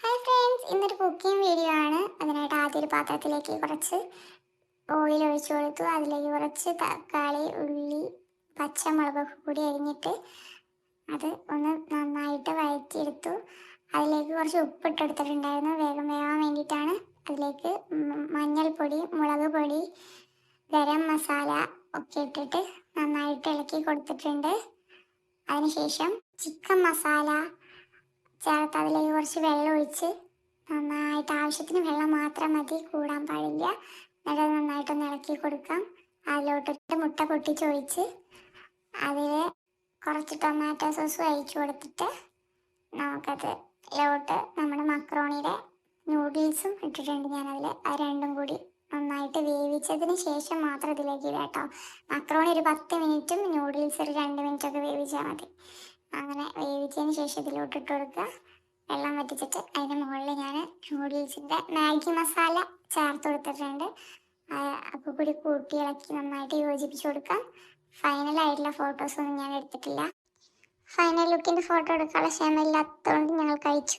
Hi friends, ഇന്നൊരു cooking video ആണ്. അതിനായിട്ട് ആദ്യം ഒരു പാത്രത്തിലേക്ക് കുറച്ച് ഓയിൽ ഒഴിച്ചു കൊടുത്തു. അതിലേക്ക് കുറച്ച് തക്കാളി, ഉള്ളി, പച്ചമുളകൊക്കെ കൂടി അരിഞ്ഞിട്ട് അത് ഒന്ന് നന്നായിട്ട് വഴറ്റിയെടുത്തു. അതിലേക്ക് കുറച്ച് ഉപ്പിട്ടെടുത്തിട്ടുണ്ടായിരുന്നു, വേഗം വേവാൻ വേണ്ടിയിട്ടാണ്. അതിലേക്ക് മഞ്ഞൾപ്പൊടി, മുളക് പൊടി, ഗരം മസാല ഒക്കെ ഇട്ടിട്ട് നന്നായിട്ട് ഇളക്കി കൊടുത്തിട്ടുണ്ട്. അതിനുശേഷം ചിക്കൻ മസാല ചേർത്ത് അതിലേക്ക് കുറച്ച് വെള്ളം ഒഴിച്ച് നന്നായിട്ട് ആവശ്യത്തിന് വെള്ളം മാത്രം മതി, കൂടാൻ പാടില്ല. എന്നിട്ട് നന്നായിട്ടൊന്ന് ഇളക്കി കൊടുക്കാം. അതിലോട്ടിട്ട് മുട്ട പൊട്ടിച്ചൊഴിച്ച് അതിൽ കുറച്ച് ടൊമാറ്റോ സോസ് ഒഴിച്ച് കൊടുത്തിട്ട് നമുക്കത് ലോട്ട് നമ്മുടെ മക്രോണിയുടെ നൂഡിൽസും ഇട്ടിട്ടുണ്ട് ഞാനതിൽ. അത് രണ്ടും കൂടി നന്നായിട്ട് വേവിച്ചതിന് ശേഷം മാത്രം ഇതിലേക്ക് ഇടാം കേട്ടോ. മക്രോണി ഒരു 10 മിനിറ്റും നൂഡിൽസ് ഒരു 2 മിനിറ്റൊക്കെ വേവിച്ചാൽ മതി. അങ്ങനെ വേവിച്ചതിന് ശേഷം ഇതിലോട്ട് ഇട്ട് കൊടുക്കുക. വെള്ളം വറ്റിച്ചിട്ട് അതിൻ്റെ മുകളിൽ ഞാൻ നൂഡിൽസിൻ്റെ മാഗി മസാല ചേർത്ത് കൊടുത്തിട്ടുണ്ട്. അപ്പോൾ കൂടി കൂട്ടി ഇളക്കി നന്നായിട്ട് യോജിപ്പിച്ച് കൊടുക്കാം. ഫൈനലായിട്ടുള്ള ഫോട്ടോസൊന്നും ഞാൻ എടുത്തിട്ടില്ല. ഫൈനൽ ലുക്കിൻ്റെ ഫോട്ടോ എടുക്കാനുള്ള ക്ഷമയില്ലാത്തതുകൊണ്ട് ഞങ്ങൾ കഴിച്ചു.